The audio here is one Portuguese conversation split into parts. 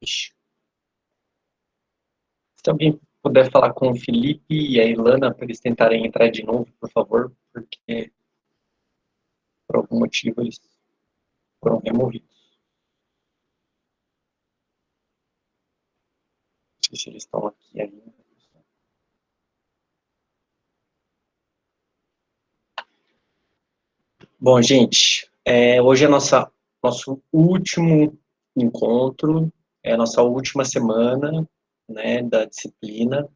noite. Se alguém puder falar com o Felipe e a Ilana para eles tentarem entrar de novo, por favor, porque por algum motivo eles foram removidos. Não sei se eles estão aqui ainda. Bom, gente, hoje é nosso último encontro, é a nossa última semana, né, da disciplina.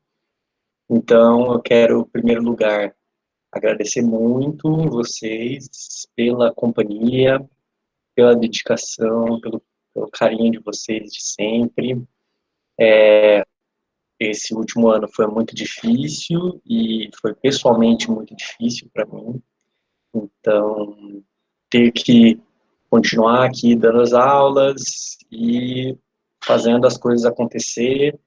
Então, eu quero, em primeiro lugar, agradecer muito vocês pela companhia, pela dedicação, pelo carinho de vocês de sempre. Esse último ano foi muito difícil e foi pessoalmente muito difícil para mim. Então, ter que continuar aqui dando as aulas e fazendo as coisas acontecer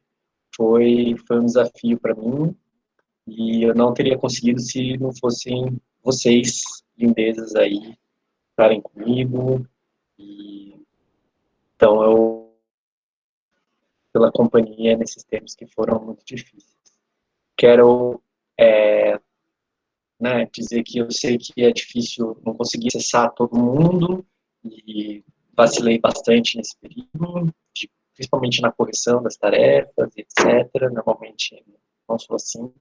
foi um desafio para mim e eu não teria conseguido se não fossem vocês, lindezas aí, estarem comigo. E, então, pela companhia nesses tempos que foram muito difíceis. Quero dizer que eu sei que é difícil, não conseguir acessar todo mundo e vacilei bastante nesse período, principalmente na correção das tarefas, etc. Normalmente não sou assim,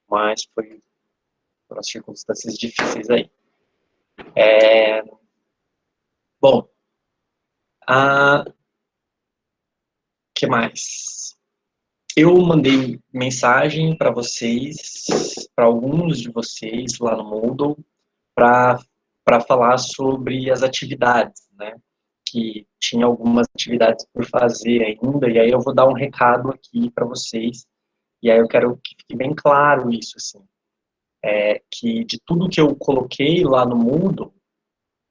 mas foram as circunstâncias difíceis aí. Bom, que mais? Eu mandei mensagem para vocês, para alguns de vocês lá no Moodle, para falar sobre as atividades, né? Que tinha algumas atividades por fazer ainda, e aí eu vou dar um recado aqui para vocês, e aí eu quero que fique bem claro isso, assim, que de tudo que eu coloquei lá no Moodle,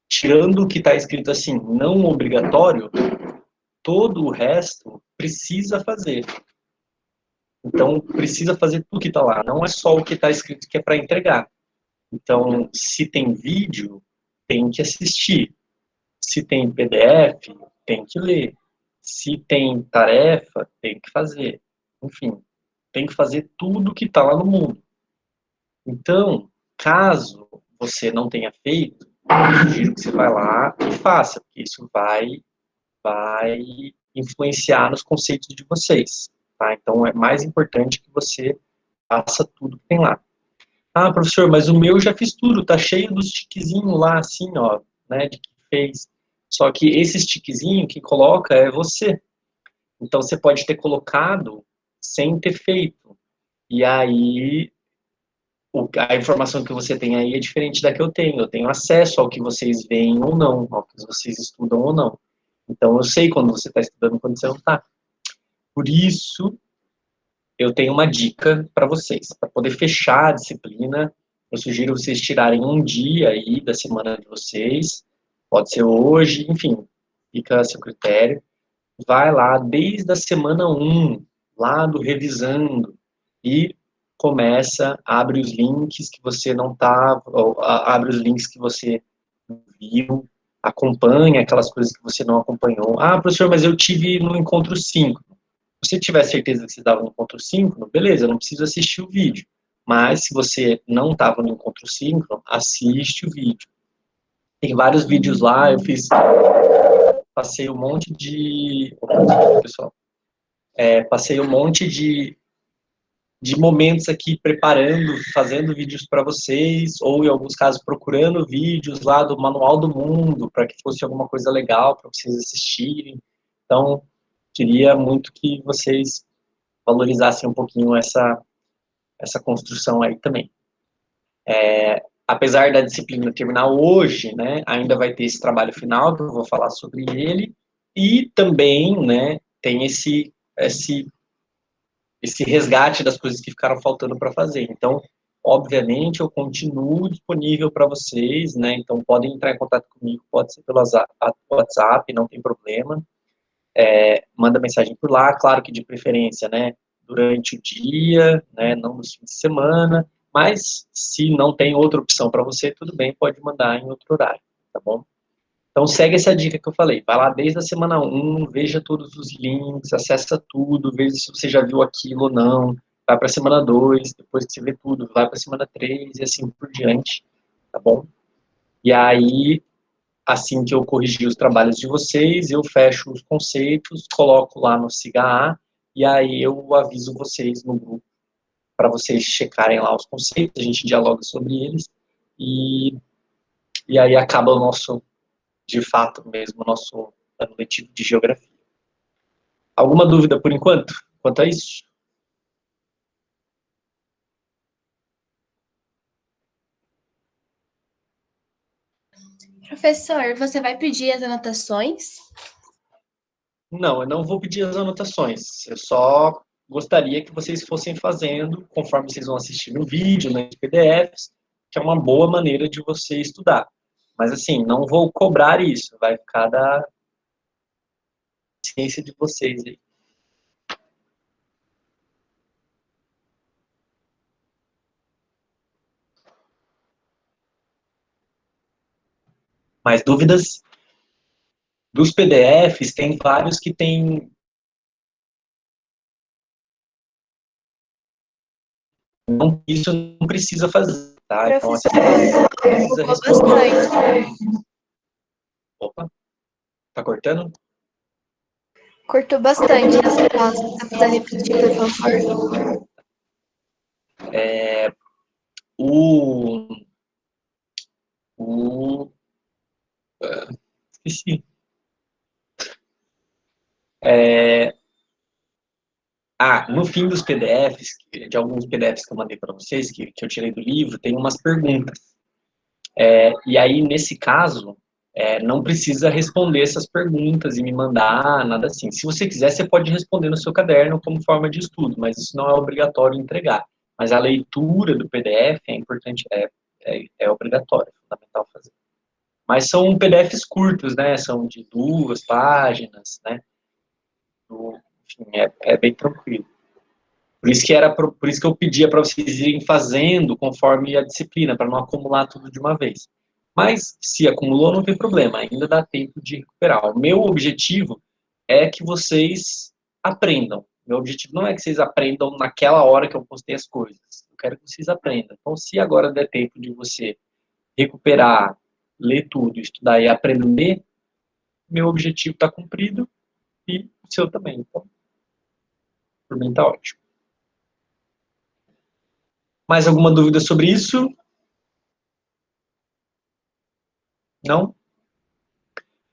tirando o que está escrito assim, não obrigatório, todo o resto precisa fazer. Então, precisa fazer tudo que está lá, não é só o que está escrito que é para entregar. Então, se tem vídeo, tem que assistir. Se tem PDF, tem que ler. Se tem tarefa, tem que fazer. Enfim, tem que fazer tudo que está lá no mundo. Então, caso você não tenha feito, eu sugiro que você vá lá e faça, porque isso vai influenciar nos conceitos de vocês. Tá? Então, é mais importante que você faça tudo que tem lá. Ah, professor, mas o meu já fiz tudo, tá cheio dos tiquezinhos lá, assim, ó, né, de que fez. Só que esse tiquezinho que coloca é você. Então, você pode ter colocado sem ter feito. E aí, a informação que você tem aí é diferente da que eu tenho. Eu tenho acesso ao que vocês veem ou não, ao que vocês estudam ou não. Então, eu sei quando você está estudando e quando você não está. Por isso, eu tenho uma dica para vocês. Para poder fechar a disciplina, eu sugiro vocês tirarem um dia aí da semana de vocês. Pode ser hoje, enfim, fica a seu critério. Vai lá desde a semana 1, lá do revisando, e começa, abre os links que você não tá, abre os links que você viu, acompanha aquelas coisas que você não acompanhou. Ah, professor, mas eu tive no encontro 5. Se você tiver certeza que você estava no encontro 5, beleza, não precisa assistir o vídeo. Mas se você não estava no encontro 5, assiste o vídeo. Tem vários vídeos lá, passei um monte de... Pessoal, passei um monte de momentos aqui preparando, fazendo vídeos para vocês, ou em alguns casos procurando vídeos lá do Manual do Mundo, para que fosse alguma coisa legal para vocês assistirem. Então, queria muito que vocês valorizassem um pouquinho essa construção aí também. Apesar da disciplina terminar hoje, né, ainda vai ter esse trabalho final, que eu vou falar sobre ele, e também, né, tem esse resgate das coisas que ficaram faltando para fazer. Então, obviamente, eu continuo disponível para vocês, né, então podem entrar em contato comigo, pode ser pelo WhatsApp, não tem problema, manda mensagem por lá, claro que de preferência, né, durante o dia, né, não nos fins de semana, mas se não tem outra opção para você, tudo bem, pode mandar em outro horário, tá bom? Então, segue essa dica que eu falei. Vai lá desde a semana 1, veja todos os links, acessa tudo, veja se você já viu aquilo ou não. Vai para a semana 2, depois que você vê tudo, vai para a semana 3 e assim por diante, tá bom? E aí, assim que eu corrigir os trabalhos de vocês, eu fecho os conceitos, coloco lá no SIGA e aí eu aviso vocês no grupo para vocês checarem lá os conceitos, a gente dialoga sobre eles e, e aí acaba o nosso, de fato mesmo, o nosso ano letivo de geografia. Alguma dúvida por enquanto, quanto a isso? Professor, você vai pedir as anotações? Não, eu não vou pedir as anotações, eu só gostaria que vocês fossem fazendo, conforme vocês vão assistir no vídeo, nos PDFs, que é uma boa maneira de você estudar. Mas assim, não vou cobrar isso, vai ficar da ciência de vocês aí. Mais dúvidas? Dos PDFs, tem vários que tem. Não, isso não precisa fazer, tá? Então, assim, Professor, não precisa bugou responder. bastante. Opa, tá cortando? Cortou bastante essa pausa. Tá precisando repetir, por favor? O. O. Esqueci. No fim dos PDFs, de alguns PDFs que eu mandei para vocês, que eu tirei do livro, tem umas perguntas. E aí, nesse caso, não precisa responder essas perguntas e me mandar nada assim. Se você quiser, você pode responder no seu caderno como forma de estudo, mas isso não é obrigatório entregar. Mas a leitura do PDF é importante, é obrigatório, é fundamental fazer. Mas são PDFs curtos, né? São de 2 páginas, né? Enfim, é bem tranquilo. Por isso que eu pedia para vocês irem fazendo conforme a disciplina, para não acumular tudo de uma vez. Mas se acumulou, não tem problema, ainda dá tempo de recuperar. O meu objetivo é que vocês aprendam. Meu objetivo não é que vocês aprendam naquela hora que eu postei as coisas. Eu quero que vocês aprendam. Então, se agora der tempo de você recuperar, ler tudo, estudar e aprender, meu objetivo está cumprido e o seu também. Então, por mim está ótimo. Mais alguma dúvida sobre isso? Não?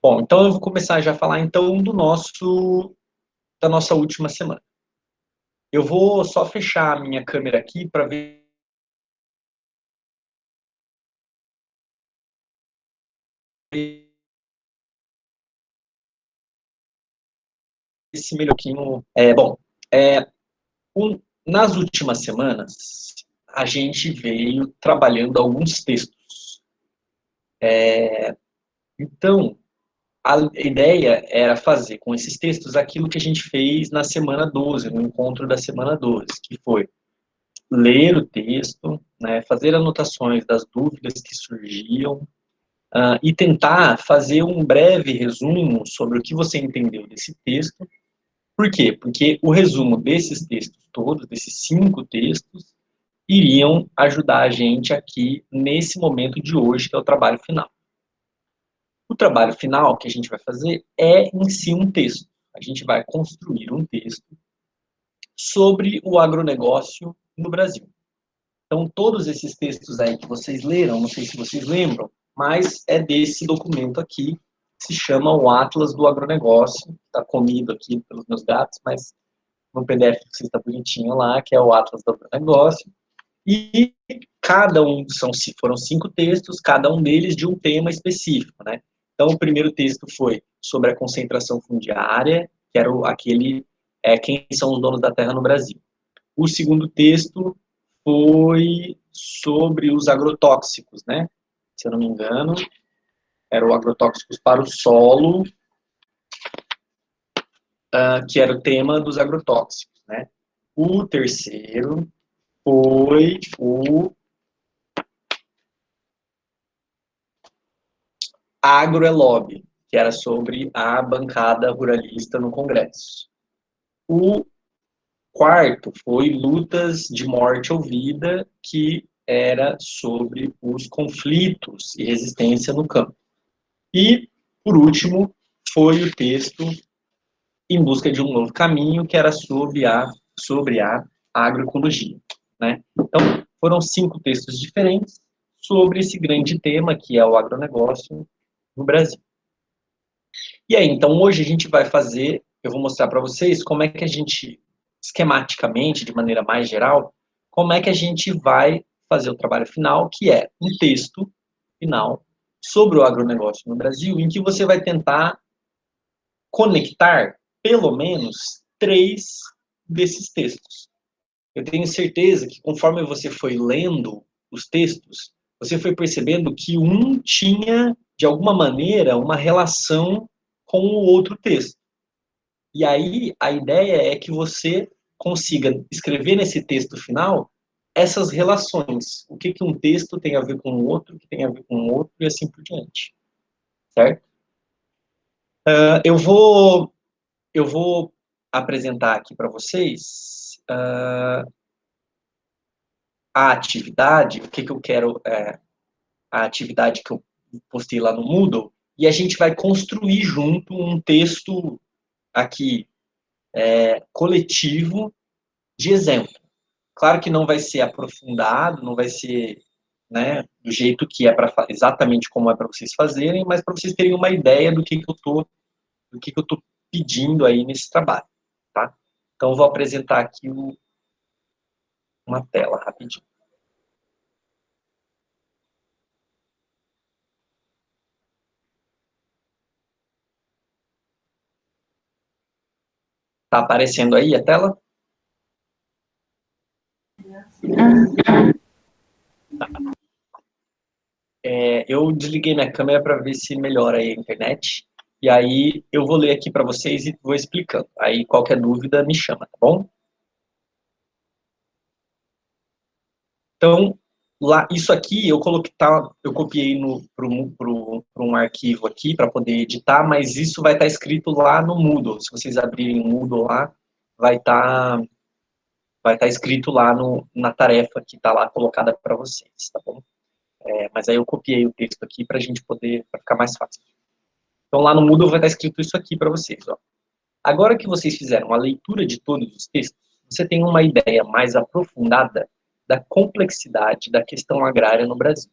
Bom, então eu vou começar já a falar então da nossa última semana. Eu vou só fechar a minha câmera aqui para ver se melhorquinho. Nas últimas semanas, a gente veio trabalhando alguns textos. Então, a ideia era fazer com esses textos aquilo que a gente fez na semana 12, no encontro da semana 12, que foi ler o texto, né, fazer anotações das dúvidas que surgiam, e tentar fazer um breve resumo sobre o que você entendeu desse texto. Por quê? Porque o resumo desses textos todos, desses 5 textos, iriam ajudar a gente aqui nesse momento de hoje, que é o trabalho final. O trabalho final que a gente vai fazer é em si um texto. A gente vai construir um texto sobre o agronegócio no Brasil. Então, todos esses textos aí que vocês leram, não sei se vocês lembram, mas é desse documento aqui, que se chama o Atlas do Agronegócio. Está comido aqui pelos meus gatos, mas no PDF que está bonitinho lá, que é o Atlas do Agronegócio. E cada um, foram 5 textos, cada um deles de um tema específico, né? Então, o primeiro texto foi sobre a concentração fundiária, que era aquele, quem são os donos da terra no Brasil. O segundo texto foi sobre os agrotóxicos, né? Se eu não me engano, eram agrotóxicos para o solo, que era o tema dos agrotóxicos, né? O terceiro foi Agro é Lobby, que era sobre a bancada ruralista no Congresso. O quarto foi Lutas de Morte ou Vida, que era sobre os conflitos e resistência no campo. E, por último, foi o texto Em Busca de um Novo Caminho, que era sobre a agroecologia. Né? Então, foram 5 textos diferentes sobre esse grande tema, que é o agronegócio no Brasil. E aí, então, hoje a gente vai fazer, eu vou mostrar para vocês como é que a gente, esquematicamente, de maneira mais geral, como é que a gente vai fazer o trabalho final, que é um texto final sobre o agronegócio no Brasil, em que você vai tentar conectar, pelo menos, 3 desses textos. Eu tenho certeza que, conforme você foi lendo os textos, você foi percebendo que um tinha, de alguma maneira, uma relação com o outro texto. E aí, a ideia é que você consiga escrever nesse texto final essas relações. O que, que um texto tem a ver com o outro, o que tem a ver com o outro, e assim por diante. Certo? Eu vou apresentar aqui para vocês a atividade, o que, que eu quero, a atividade que eu postei lá no Moodle, e a gente vai construir junto um texto aqui coletivo de exemplo. Claro que não vai ser aprofundado, não vai ser, né, do jeito que é para exatamente como é para vocês fazerem, mas para vocês terem uma ideia do que eu tô pedindo aí nesse trabalho, tá? Então eu vou apresentar aqui uma tela rapidinho. Tá aparecendo aí a tela? Eu desliguei minha câmera para ver se melhora aí a internet. E aí eu vou ler aqui para vocês e vou explicando. Aí qualquer dúvida me chama, tá bom? Então, lá, isso aqui eu coloquei, eu copiei para um arquivo aqui para poder editar, mas isso vai estar escrito lá no Moodle. Se vocês abrirem o Moodle lá, vai estar escrito lá na tarefa que está lá colocada para vocês, tá bom? Mas aí eu copiei o texto aqui para a gente poder, para ficar mais fácil. Então lá no Moodle vai estar escrito isso aqui para vocês, ó. Agora que vocês fizeram a leitura de todos os textos, você tem uma ideia mais aprofundada da complexidade da questão agrária no Brasil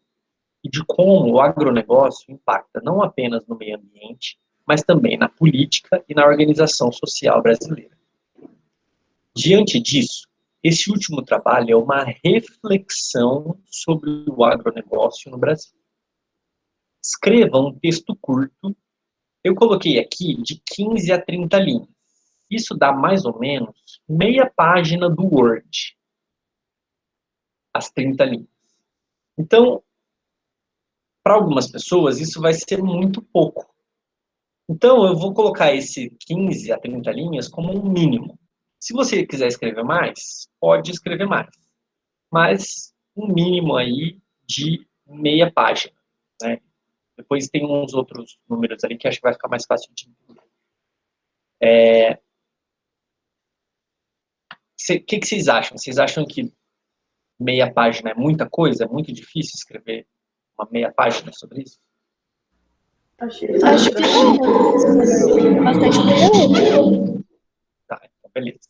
e de como o agronegócio impacta não apenas no meio ambiente, mas também na política e na organização social brasileira. Diante disso, esse último trabalho é uma reflexão sobre o agronegócio no Brasil. Escreva um texto curto, eu coloquei aqui de 15 a 30 linhas. Isso dá mais ou menos meia página do Word, as 30 linhas. Então, para algumas pessoas, isso vai ser muito pouco. Então, eu vou colocar esse 15 a 30 linhas como um mínimo. Se você quiser escrever mais, pode escrever mais. Mas um mínimo aí de meia página. Né? Depois tem uns outros números ali que acho que vai ficar mais fácil de entender. O que vocês acham? Vocês acham que meia página é muita coisa? É muito difícil escrever uma meia página sobre isso? Acho que não. Bastante conteúdo. Tá, então beleza.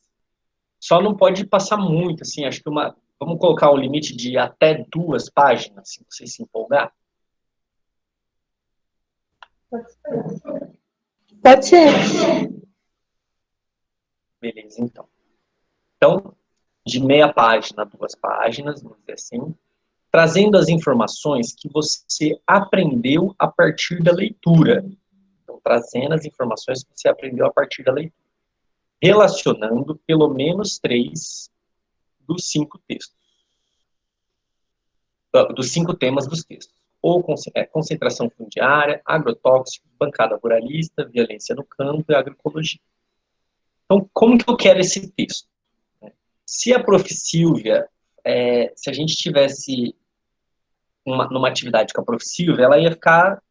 Só não pode passar muito, assim, acho que vamos colocar um limite de até 2 páginas, se você se empolgar. Pode ser. Beleza, então. Então, de meia página a 2 páginas, vamos dizer assim, trazendo as informações que você aprendeu a partir da leitura. Então, trazendo as informações que você aprendeu a partir da leitura. Relacionando pelo menos 3 dos 5 textos. Dos 5 temas dos textos. Ou concentração fundiária, agrotóxico, bancada ruralista, violência no campo e agroecologia. Então, como que eu quero esse texto? Se a Prof. Silvia, se a gente tivesse numa atividade com a Prof. Silvia, ela ia ficar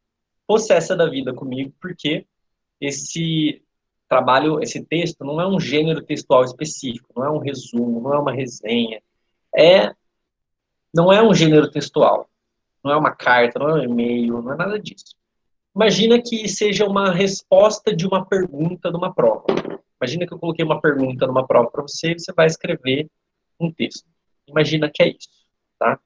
possessa da vida comigo, porque esse trabalho, esse texto, não é um gênero textual específico, não é um resumo, não é uma resenha, não é um gênero textual, não é uma carta, não é um e-mail, não é nada disso. Imagina que seja uma resposta de uma pergunta numa prova. Imagina que eu coloquei uma pergunta numa prova para você e você vai escrever um texto. Imagina que é isso, tá?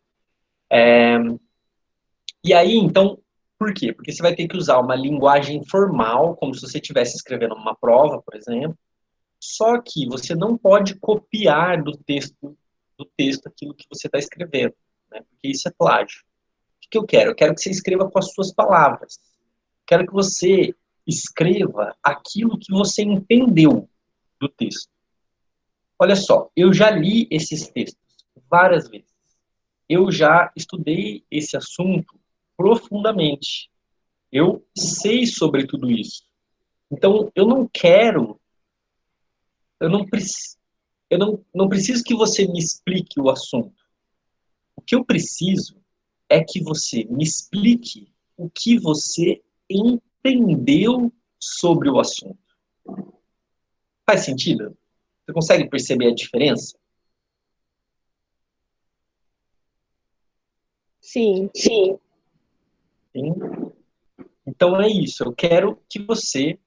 E aí, então, por quê? Porque você vai ter que usar uma linguagem formal, como se você estivesse escrevendo uma prova, por exemplo, só que você não pode copiar do texto aquilo que você está escrevendo, né? Porque isso é plágio. O que eu quero? Eu quero que você escreva com as suas palavras. Quero que você escreva aquilo que você entendeu do texto. Olha só, eu já li esses textos várias vezes. Eu já estudei esse assunto profundamente. Eu sei sobre tudo isso. Então, eu não quero, eu não preciso, não preciso que você me explique o assunto. O que eu preciso é que você me explique o que você entendeu sobre o assunto. Faz sentido? Você consegue perceber a diferença? Sim. Sim. Então é isso. Eu quero que você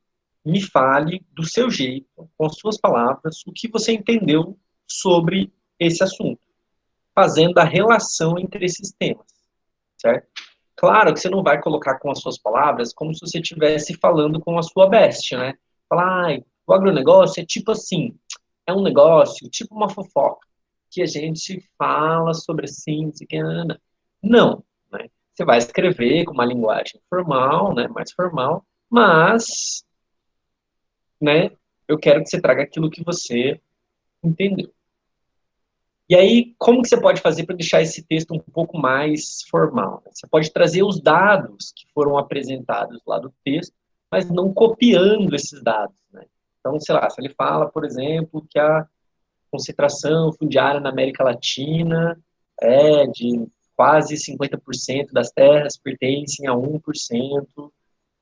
me fale do seu jeito, com as suas palavras, o que você entendeu sobre esse assunto, fazendo a relação entre esses temas, certo? Claro que você não vai colocar com as suas palavras como se você estivesse falando com a sua best, né? Falar, o agronegócio é tipo assim, é um negócio, tipo uma fofoca, que a gente fala sobre assim, não, né? Você vai escrever com uma linguagem formal, né, mais formal, mas, né, eu quero que você traga aquilo que você entendeu. E aí, como que você pode fazer para deixar esse texto um pouco mais formal? Você pode trazer os dados que foram apresentados lá do texto, mas não copiando esses dados, né? Então, sei lá, se ele fala, por exemplo, que a concentração fundiária na América Latina é de quase 50% das terras pertencem a 1%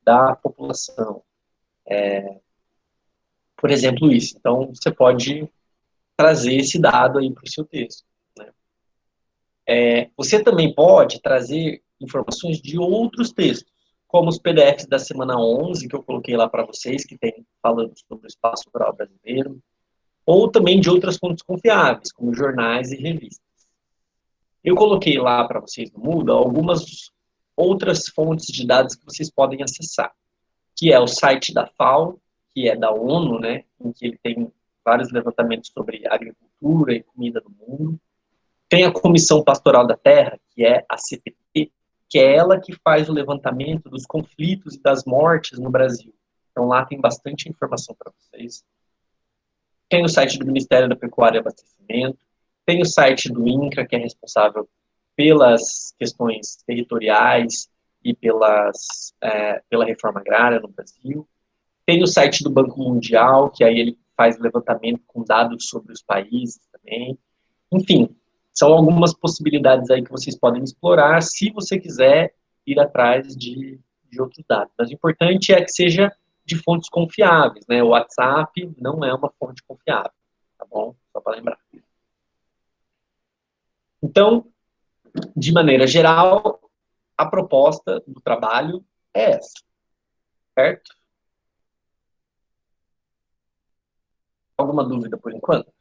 da população. Por exemplo, isso. Então, você pode trazer esse dado aí para o seu texto, né? Você também pode trazer informações de outros textos, como os PDFs da semana 11, que eu coloquei lá para vocês, que tem falando sobre o espaço rural brasileiro, ou também de outras fontes confiáveis, como jornais e revistas. Eu coloquei lá para vocês no Moodle algumas outras fontes de dados que vocês podem acessar, que é o site da FAO, que é da ONU, né, em que ele tem vários levantamentos sobre agricultura e comida no mundo. Tem a Comissão Pastoral da Terra, que é a CPT, que é ela que faz o levantamento dos conflitos e das mortes no Brasil. Então lá tem bastante informação para vocês. Tem o site do Ministério da Pecuária e Abastecimento, tem o site do INCRA, que é responsável pelas questões territoriais e pela reforma agrária no Brasil. Tem o site do Banco Mundial, que aí ele faz levantamento com dados sobre os países também. Enfim, são algumas possibilidades aí que vocês podem explorar se você quiser ir atrás de outros dados. Mas o importante é que seja de fontes confiáveis, né? O WhatsApp não é uma fonte confiável, tá bom? Só para lembrar. Então, de maneira geral, a proposta do trabalho é essa, certo? Alguma dúvida por enquanto?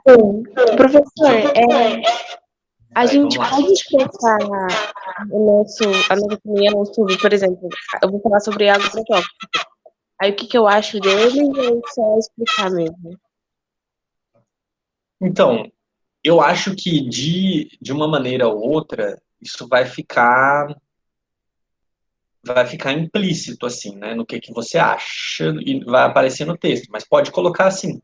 Sim. Professor, a Aí, gente vamos lá. pode expressar a nossa opinião sobre, por exemplo, eu vou falar sobre agrotóxicos. Aí o que eu acho dele ou só explicar mesmo? Então, eu acho que de uma maneira ou outra, isso vai ficar implícito, assim, né, no que você acha e vai aparecer no texto, mas pode colocar assim.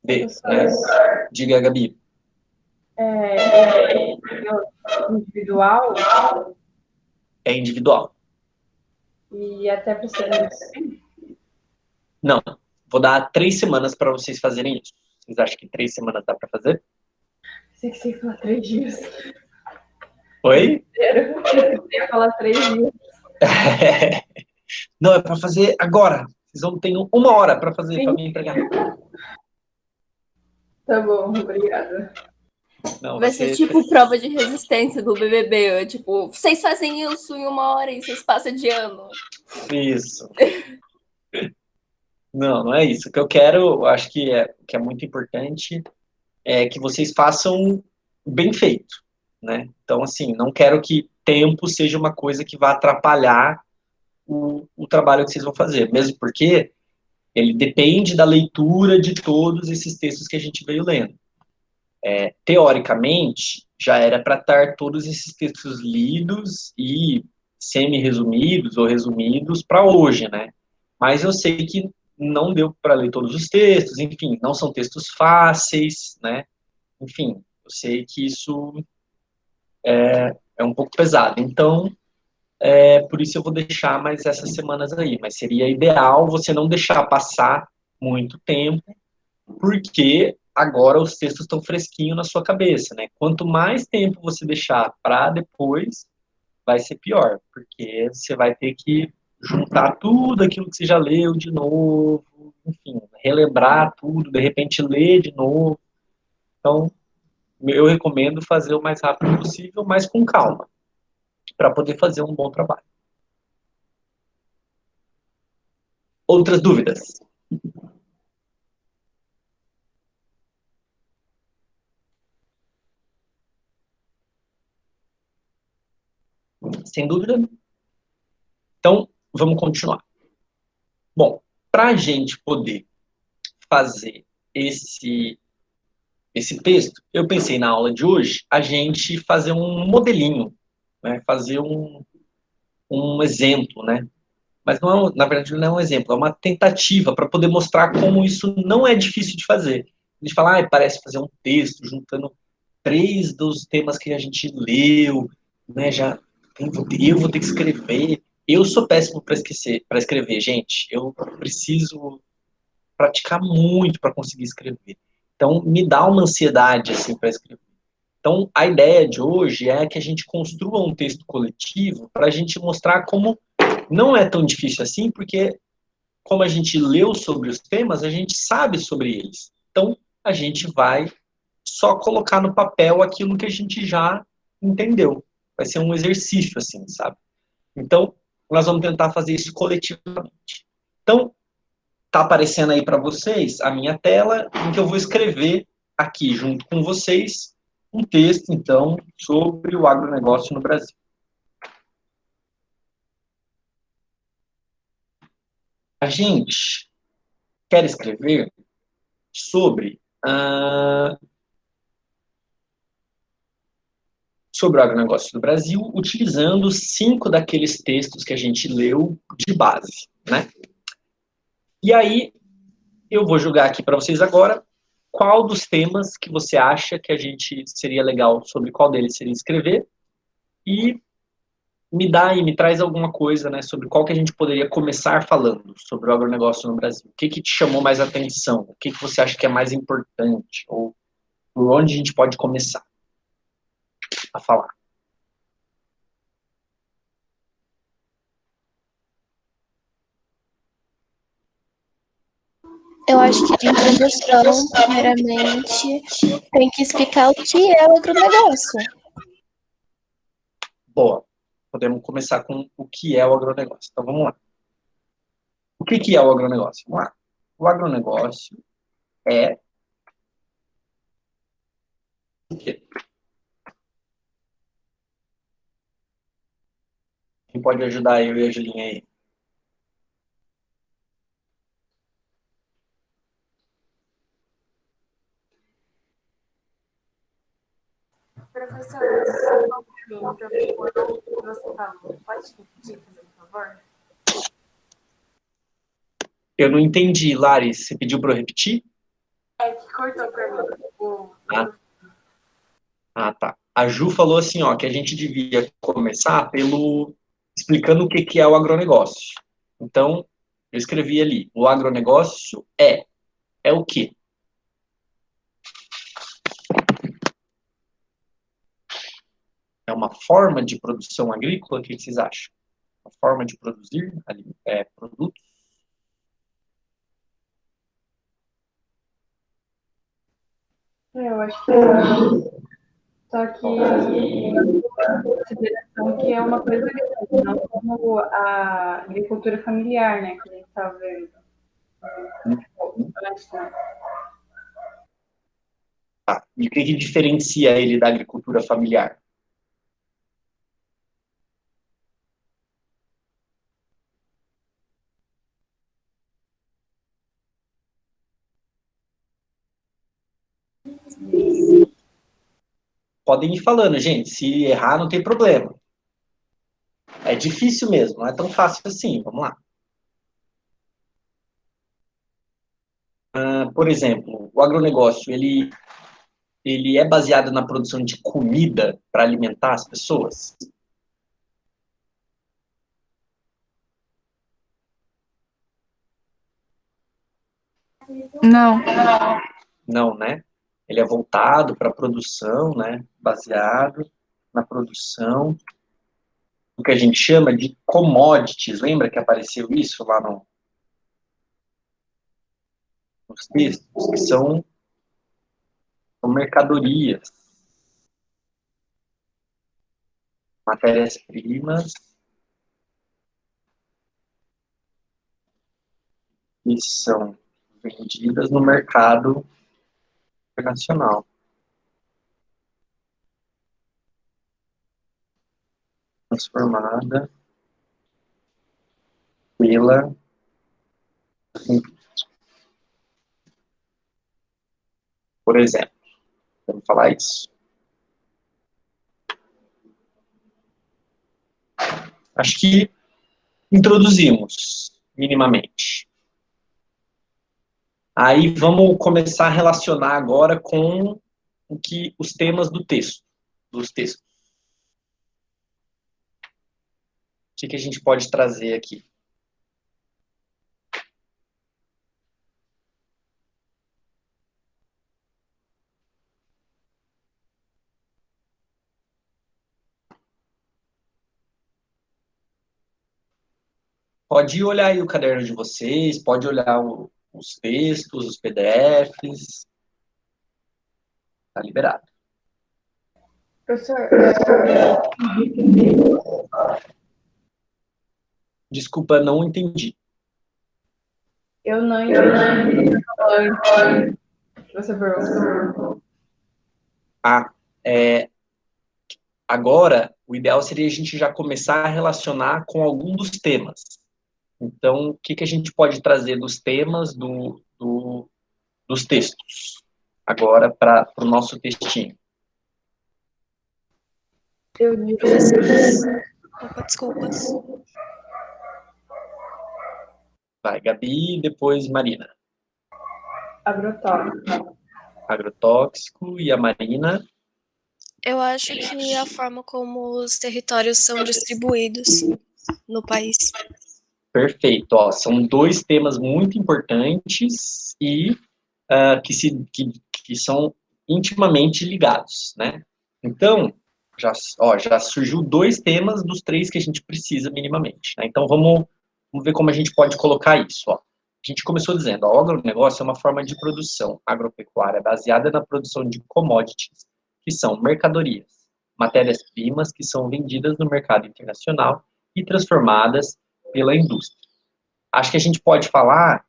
Professor, Né? Diga, Gabi. é individual É individual. e até para ser. Não, vou dar 3 semanas para vocês fazerem isso. Vocês acham que 3 semanas dá para fazer? Sei que você ia falar 3 dias. Oi? Você ia falar 3 dias. Não, é para fazer agora. Vocês vão ter 1 hora para fazer, para me entregar. Tá bom, obrigada. Não, Vai ser tipo prova de resistência do BBB. Tipo, vocês fazem isso em 1 hora e vocês passam de ano. Isso. Não, não é isso. O que eu quero, eu acho que é muito importante, é que vocês façam bem feito, né? Então, assim, não quero que tempo seja uma coisa que vá atrapalhar o trabalho que vocês vão fazer, mesmo porque ele depende da leitura de todos esses textos que a gente veio lendo. Teoricamente, já era para estar todos esses textos lidos e semi-resumidos ou resumidos para hoje, né? Mas eu sei que não deu para ler todos os textos, enfim, não são textos fáceis, né? Enfim, eu sei que isso é um pouco pesado. Então, por isso eu vou deixar mais essas semanas aí. Mas seria ideal você não deixar passar muito tempo, porque agora os textos estão fresquinhos na sua cabeça, né? Quanto mais tempo você deixar para depois, vai ser pior, porque você vai ter que juntar tudo aquilo que você já leu de novo, enfim, relembrar tudo, de repente ler de novo. Então, eu recomendo fazer o mais rápido possível, mas com calma, para poder fazer um bom trabalho. Outras dúvidas? Sem dúvida? Então, vamos continuar. Bom, para a gente poder fazer esse texto, eu pensei na aula de hoje a gente fazer um modelinho, né? Fazer um exemplo, né? Mas não é, na verdade não é um exemplo, é uma tentativa para poder mostrar como isso não é difícil de fazer. A gente fala, parece fazer um texto juntando 3 dos temas que a gente leu, né? Eu vou ter que escrever. Eu sou péssimo para escrever, gente. Eu preciso praticar muito para conseguir escrever. Então, me dá uma ansiedade assim para escrever. Então, a ideia de hoje é que a gente construa um texto coletivo para a gente mostrar como não é tão difícil assim, porque como a gente leu sobre os temas, a gente sabe sobre eles. Então, a gente vai só colocar no papel aquilo que a gente já entendeu. Vai ser um exercício, assim, sabe? Então, nós vamos tentar fazer isso coletivamente. Então, tá aparecendo aí para vocês a minha tela, em que eu vou escrever aqui, junto com vocês, um texto, então, sobre o agronegócio no Brasil. A gente quer escrever sobre sobre o agronegócio do Brasil, utilizando 5 daqueles textos que a gente leu de base, né? E aí, eu vou jogar aqui para vocês agora qual dos temas que você acha que a gente seria legal, sobre qual deles seria escrever, e me traz alguma coisa, né, sobre qual que a gente poderia começar falando sobre o agronegócio no Brasil. O que te chamou mais atenção? O que você acha que é mais importante? Ou por onde a gente pode começar a falar? Eu acho que de introdução, primeiramente, tem que explicar o que é o agronegócio. Boa. Podemos começar com o que é o agronegócio. Então, vamos lá. O que é o agronegócio? Vamos lá. O agronegócio é o quê? Quem pode ajudar eu e a Julinha aí? Professor, você falou. Pode repetir, por favor? Eu não entendi, Lari. Você pediu para eu repetir? É que cortou para mim. Tá. A Ju falou assim, ó, que a gente devia começar pelo explicando o que é o agronegócio. Então, eu escrevi ali, o agronegócio é o quê? é uma forma de produção agrícola? O que vocês acham? Uma forma de produzir produtos? Eu acho que só que consideração que é uma coisa grande, não como a agricultura familiar, né, que a gente está vendo antes, né? E o que diferencia ele da agricultura familiar? Podem ir falando, gente. Se errar, não tem problema. É difícil mesmo, não é tão fácil assim. Vamos lá. Por exemplo, o agronegócio, ele é baseado na produção de comida para alimentar as pessoas? Não. Não, né? Ele é voltado para a produção, né? Baseado na produção, o que a gente chama de commodities. Lembra que apareceu isso lá nos textos? Que são mercadorias, matérias-primas, que são vendidas no mercado internacional. Transformada pela por exemplo, vamos falar isso. Acho que introduzimos minimamente. Aí vamos começar a relacionar agora com os temas dos textos. O que a gente pode trazer aqui? Pode olhar aí o caderno de vocês, pode olhar os textos, os PDFs. Tá liberado. Professor, Desculpa, não entendi. eu não entendi antes que você perguntou. Agora, o ideal seria a gente já começar a relacionar com algum dos temas. Então, o que a gente pode trazer dos temas dos textos? Agora, para o nosso textinho. Opa, desculpa. Vai, Gabi, depois Marina. Agrotóxico. Agrotóxico e a Marina. Eu acho que a forma como os territórios são distribuídos no país. Perfeito. Ó, são dois temas muito importantes e que são intimamente ligados, né? Então, já surgiu dois temas dos três que a gente precisa minimamente, né? Então, vamos ver como a gente pode colocar isso, ó. A gente começou dizendo, o agronegócio é uma forma de produção agropecuária baseada na produção de commodities, que são mercadorias, matérias-primas que são vendidas no mercado internacional e transformadas pela indústria. Acho que a gente pode falar,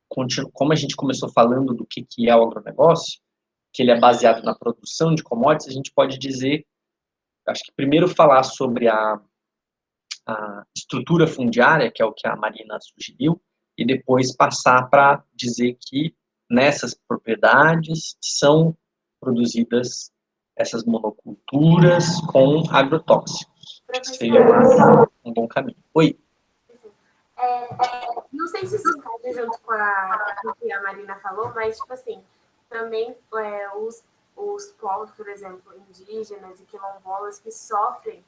como a gente começou falando do que é o agronegócio, que ele é baseado na produção de commodities, a gente pode dizer, acho que primeiro falar sobre a estrutura fundiária, que é o que a Marina sugeriu, e depois passar para dizer que nessas propriedades são produzidas essas monoculturas com agrotóxicos. Seria um bom caminho. Oi. Não sei se isso encaixa junto com o que a Marina falou, mas, tipo assim, também os povos, por exemplo, indígenas e quilombolas que sofrem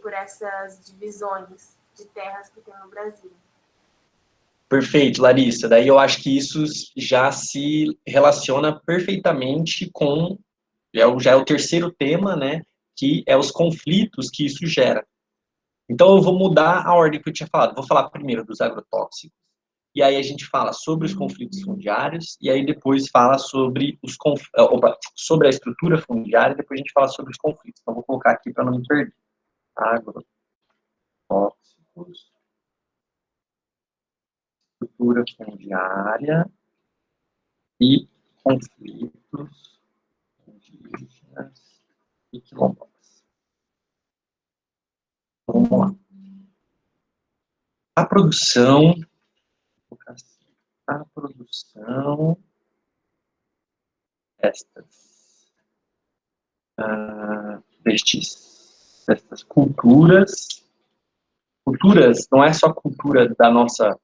por essas divisões de terras que tem no Brasil. Perfeito, Larissa. Daí eu acho que isso já se relaciona perfeitamente com... já é o terceiro tema, né? que é os conflitos que isso gera. Então, eu vou mudar a ordem que eu tinha falado. Vou falar primeiro dos agrotóxicos, e aí a gente fala sobre os conflitos fundiários, e aí depois fala sobre sobre a estrutura fundiária, e depois a gente fala sobre os conflitos. Então, vou colocar aqui para não me perder. Agrotóxicos, estrutura fundiária e conflitos indígenas e quilombolas. Vamos lá. A produção destas culturas não é só cultura da nossa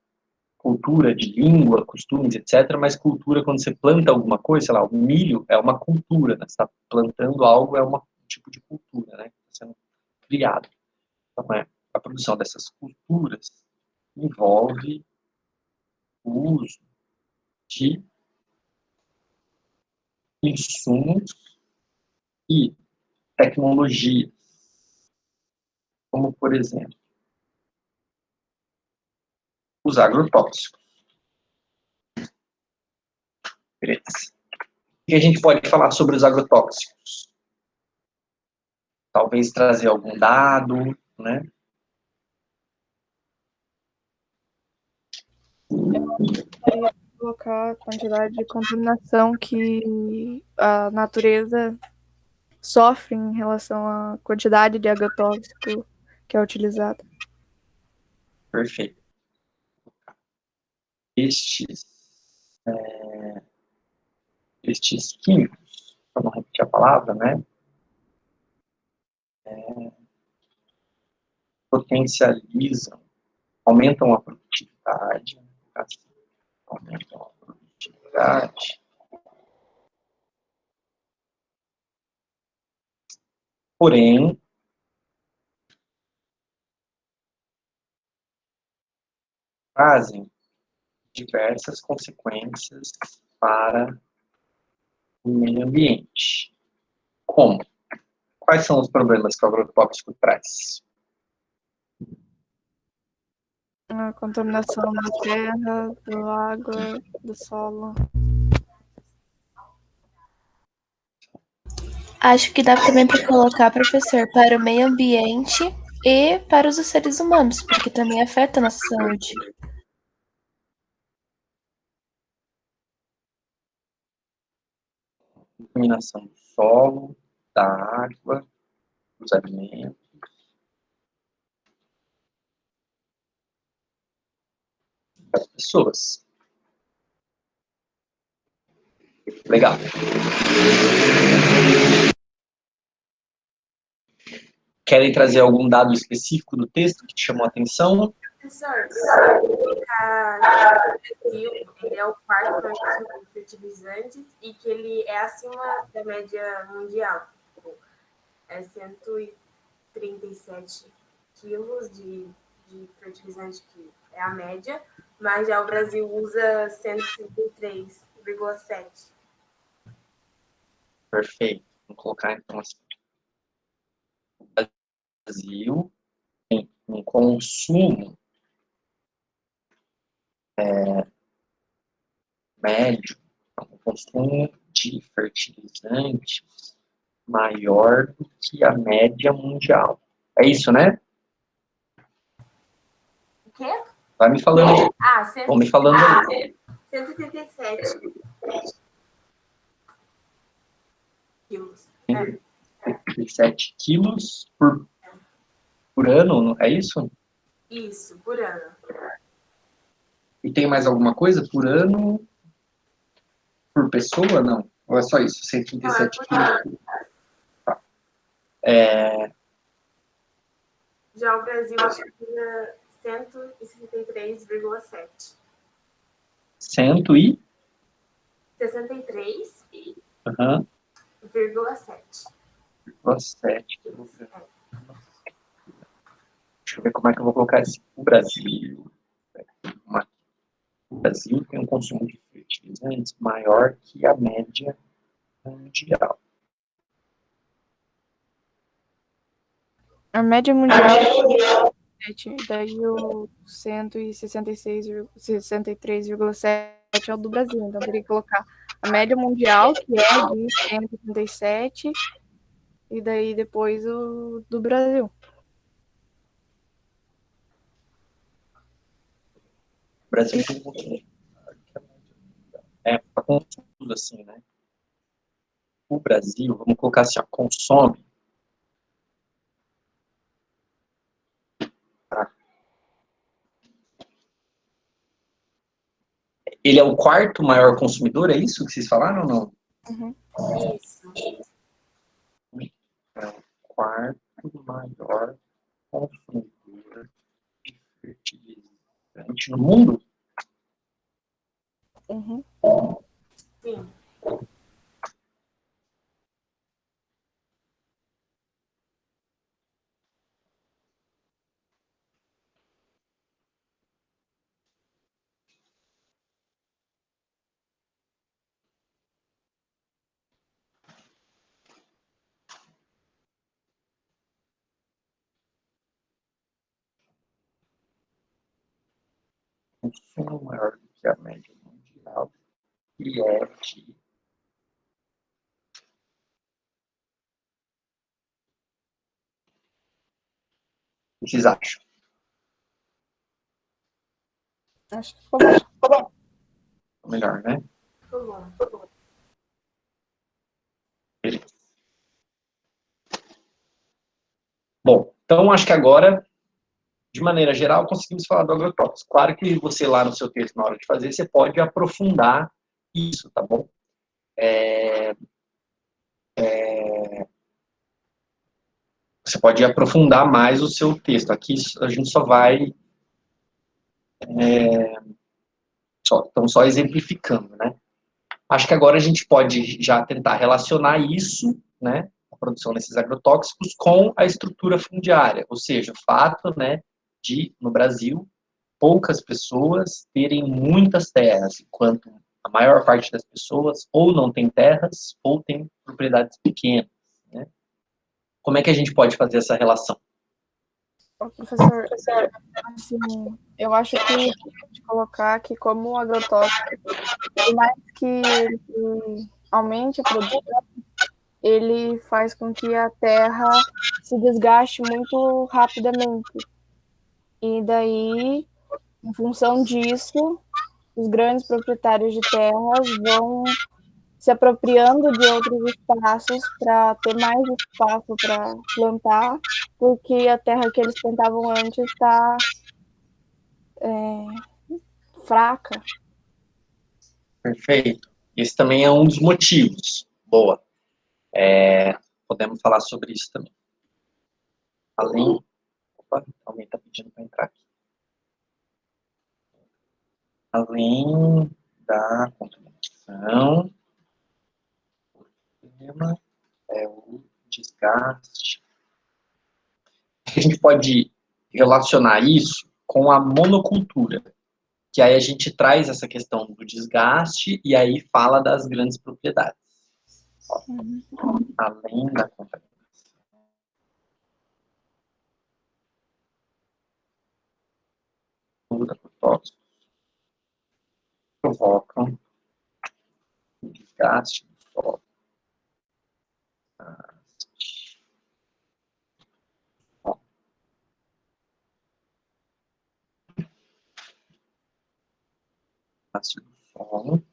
cultura de língua, costumes, etc., mas cultura quando você planta alguma coisa, sei lá, o milho é uma cultura, né? Você está plantando algo, é um tipo de cultura, né? Está sendo criado. Então, a produção dessas culturas envolve o uso de insumos e tecnologias, como, por exemplo, os agrotóxicos. Beleza. O que a gente pode falar sobre os agrotóxicos? Talvez trazer algum dado, né? Colocar a quantidade de contaminação que a natureza sofre em relação à quantidade de agrotóxico que é utilizado. Perfeito. Estes químicos, para não repetir a palavra, né? Potencializam, aumentam a produtividade, porém, trazem diversas consequências para o meio ambiente. Como? Quais são os problemas que o agrotóxico traz? A contaminação da terra, da água, do solo. Acho que dá também para colocar, professor, para o meio ambiente e para os seres humanos, porque também afeta a nossa saúde. Contaminação do solo, da água, dos alimentos, das pessoas. Legal. Querem trazer algum dado específico do texto que te chamou a atenção? Professor, o Brasil ele é o quarto país de fertilizantes e que ele é acima da média mundial. É 137 quilos de fertilizante, que é a média, mas já o Brasil usa 153,7. Perfeito. Vamos colocar então assim. O Brasil tem um consumo médio, um consumo de fertilizantes maior do que a média mundial. É isso, né? O quê? Vai me falando. Vão me falando. 137 quilos. 7 quilos por ano, é isso? Isso, por ano. E tem mais alguma coisa por ano? Por pessoa, não? Ou é só isso? 137 quilos? Tá. Já o Brasil utiliza 163,7. 100 e? 63,7. Uhum. 7 quilos. Deixa eu ver como é que eu vou colocar isso. O Brasil tem um consumo de fertilizantes maior que a média mundial. A média mundial é 7, daí o 163,7 é o do Brasil. Então, teria que colocar a média mundial, que é de 167, e daí depois o do Brasil. O Brasil tem um pouquinho. Tá confuso assim, né? O Brasil, vamos colocar assim, ó, consome. Tá? Ele é o quarto maior consumidor, é isso que vocês falaram ou não? Uhum. Isso. É o quarto maior consumidor de fertilizante no mundo? Uhum. Sim. Consumo maior do que a média mundial e é de... O que vocês acham? Acho que ficou bom. Melhor, né? Ficou bom. Beleza. Bom, então acho que agora, de maneira geral, conseguimos falar do agrotóxico. Claro que você lá no seu texto, na hora de fazer, você pode aprofundar isso, tá bom? Você pode aprofundar mais o seu texto. Aqui a gente só vai... Estamos só exemplificando, né? Acho que agora a gente pode já tentar relacionar isso, né, a produção desses agrotóxicos, com a estrutura fundiária, ou seja, o fato, né, de, no Brasil, poucas pessoas terem muitas terras, enquanto a maior parte das pessoas ou não tem terras ou tem propriedades pequenas, né? Como é que a gente pode fazer essa relação? Professor, assim, eu acho que de colocar que como o agrotóxico, por mais que ele aumente a produção, ele faz com que a terra se desgaste muito rapidamente. E daí, em função disso, os grandes proprietários de terras vão se apropriando de outros espaços para ter mais espaço para plantar, porque a terra que eles plantavam antes está fraca. Perfeito. Esse também é um dos motivos. Boa. Podemos falar sobre isso também. Além... Opa, alguém está pedindo para entrar aqui. Além da contaminação, o problema é o desgaste. A gente pode relacionar isso com a monocultura, que aí a gente traz essa questão do desgaste e aí fala das grandes propriedades. Além da contaminação, os agrotóxicos provocam o desgaste do solo. Desgaste do solo.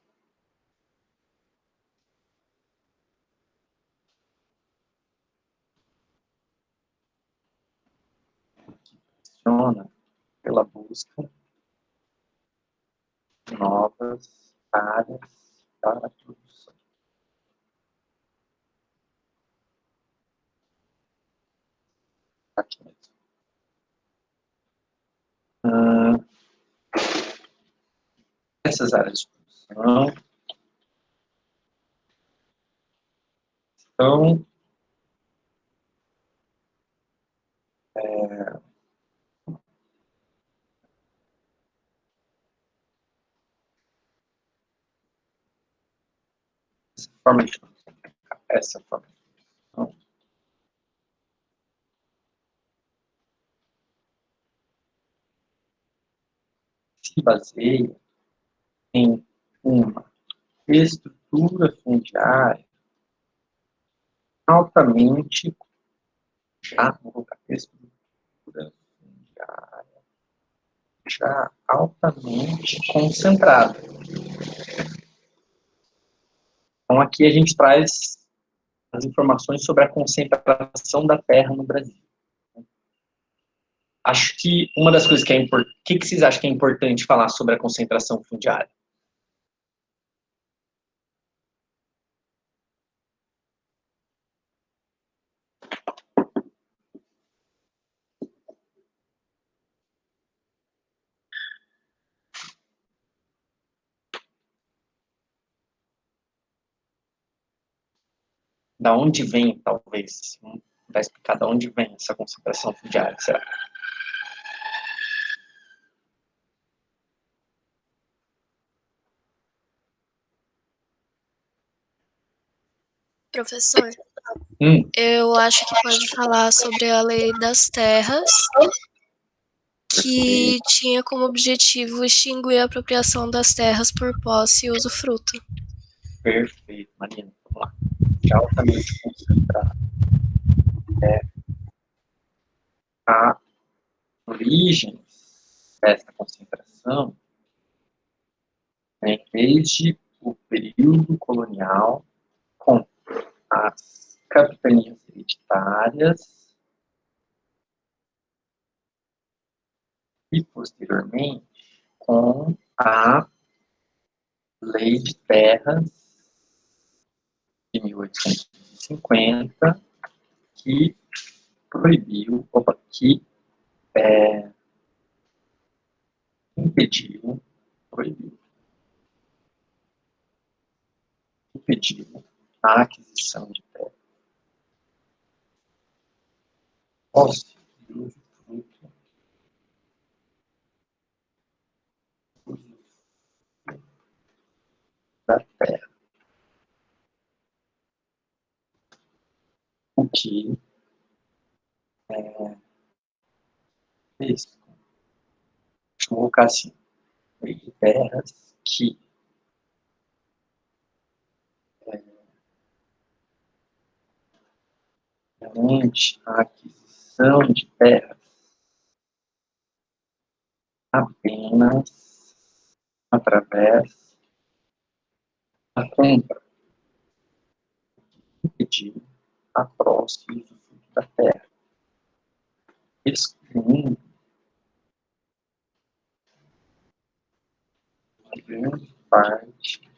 Funciona pela busca de novas áreas para a produção. Aqui mesmo. Essas áreas de produção estão forma de produção. Essa forma de produção se baseia em uma estrutura fundiária altamente, vou colocar estrutura fundiária já altamente concentrada. Então, aqui a gente traz as informações sobre a concentração da terra no Brasil. Acho que uma das coisas que é importante... O que vocês acham que é importante falar sobre a concentração fundiária? Da onde vem, talvez? Vamos tentar explicar da onde vem essa concentração fundiária, será? Professor, eu acho que pode falar sobre a lei das terras, que tinha como objetivo extinguir a apropriação das terras por posse e usufruto. Perfeito, Marina. Vamos lá. De altamente concentrado. A origem dessa concentração é desde o período colonial, com as capitanias hereditárias e, posteriormente, com a Lei de Terras de 1850, que proibiu, impediu a aquisição de terra, posse e usufruto da terra, o que fez, deixa eu colocar assim, Lei de Terras que garante a aquisição de terras apenas através da compra, impedir a posse e usufruto da terra, excluindo uma grande parte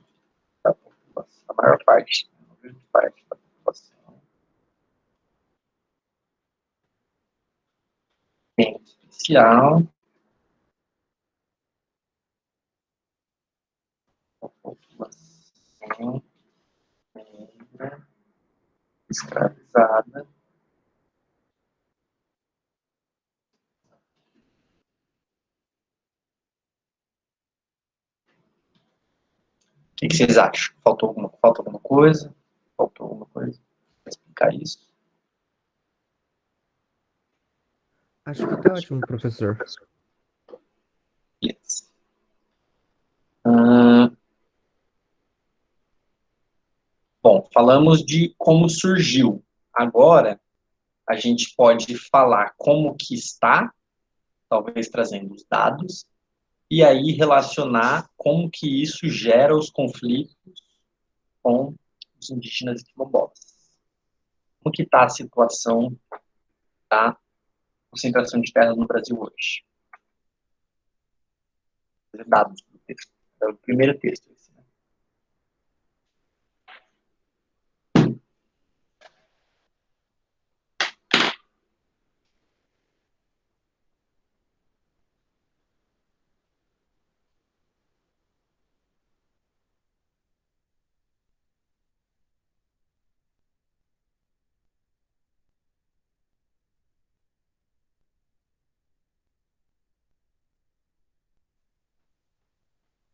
da população, a maior parte, uma grande parte da população, em especial a população negra escravizada. O que vocês acham? Falta alguma coisa? Faltou alguma coisa para explicar isso? Acho que tá ótimo, professor. Yes. Bom, falamos de como surgiu. Agora, a gente pode falar como que está, talvez trazendo os dados, e aí relacionar como que isso gera os conflitos com os indígenas e quilombolas. Como que está a situação da concentração de terras no Brasil hoje? Dados do texto. É o primeiro texto. Esse, né?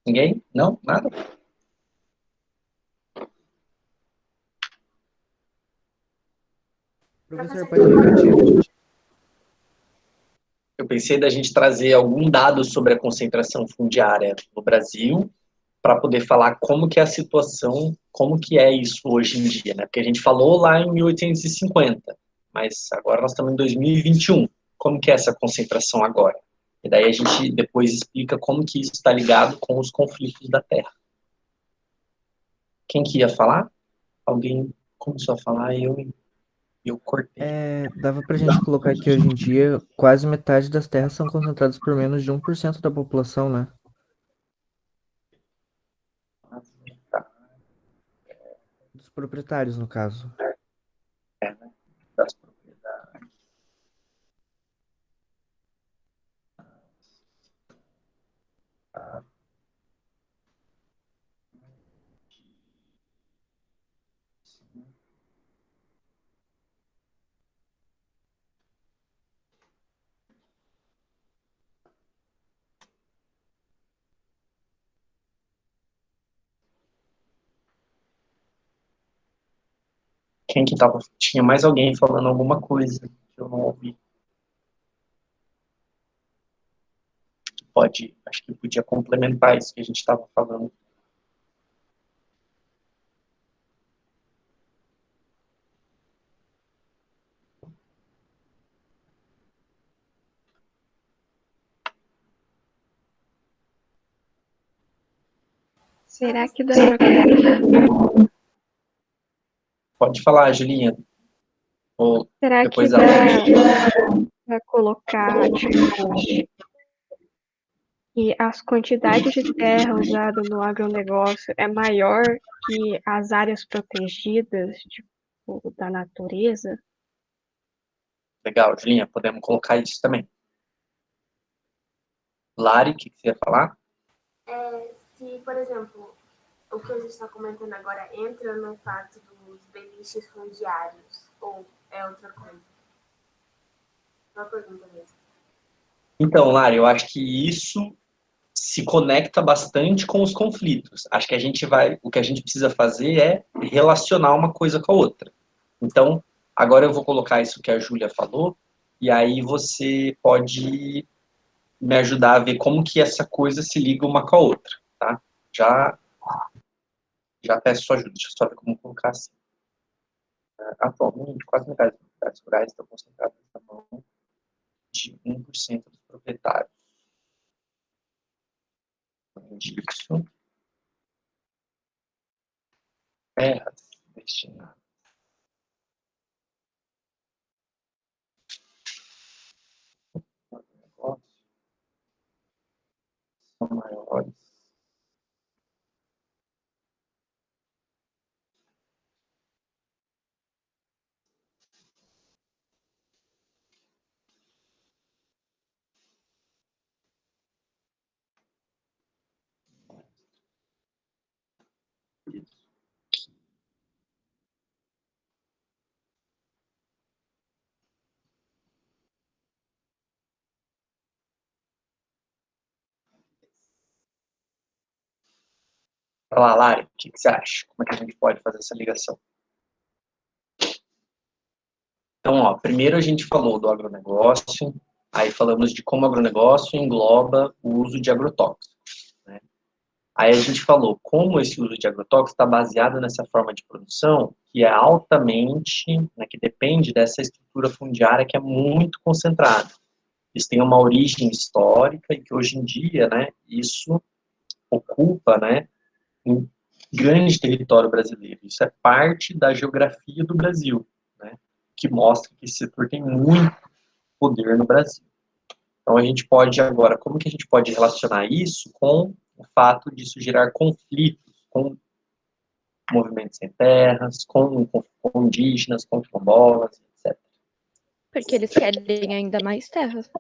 Ninguém? Não? Nada? Professor, pode repetir? Eu pensei da gente trazer algum dado sobre a concentração fundiária no Brasil, para poder falar como que é a situação, como que é isso hoje em dia, né? Porque a gente falou lá em 1850, mas agora nós estamos em 2021. Como que é essa concentração agora? E daí a gente depois explica como que isso está ligado com os conflitos da Terra. Quem que ia falar? Alguém começou a falar e eu cortei. Dava pra gente colocar que hoje em dia quase metade das terras são concentradas por menos de 1% da população, né? Dos proprietários, no caso. É, né? Das propriedades. Quem que tava? Tinha mais alguém falando alguma coisa que eu não ouvi. Pode, acho que podia complementar isso que a gente estava falando. Será que dá pra... Pode falar, Julinha. Ou Será que depois dá ela. pra colocar, tipo, que as quantidades de terra usada no agronegócio é maior que as áreas protegidas, tipo, da natureza? Legal, Julinha, podemos colocar isso também. Lari, o que você ia falar? Se, por exemplo, o que a gente está comentando agora entra no fato dos beliches fundiários, ou é outra coisa? Uma pergunta mesmo. Então, Lari, eu acho que isso se conecta bastante com os conflitos. Acho que o que a gente precisa fazer é relacionar uma coisa com a outra. Então, agora eu vou colocar isso que a Júlia falou, e aí você pode me ajudar a ver como que essa coisa se liga uma com a outra, tá? Já peço sua ajuda, deixa eu só ver como colocar assim. Atualmente, quase metade das propriedades rurais estão concentradas na mão de 1% dos proprietários. Além disso, terras destinadas ao negócio são maiores. Fala lá, Lari, o que você acha? Como é que a gente pode fazer essa ligação? Então, ó, primeiro a gente falou do agronegócio, aí falamos de como o agronegócio engloba o uso de agrotóxicos, né? Aí a gente falou como esse uso de agrotóxicos está baseado nessa forma de produção que é altamente, né, que depende dessa estrutura fundiária que é muito concentrada. Isso tem uma origem histórica e que hoje em dia, né, isso ocupa, né, um grande território brasileiro. Isso é parte da geografia do Brasil, né, que mostra que esse setor tem muito poder no Brasil. Então a gente pode agora, como que a gente pode relacionar isso com o fato disso gerar conflitos com movimentos sem terras, com indígenas, com quilombolas, etc. Porque eles querem ainda mais terras.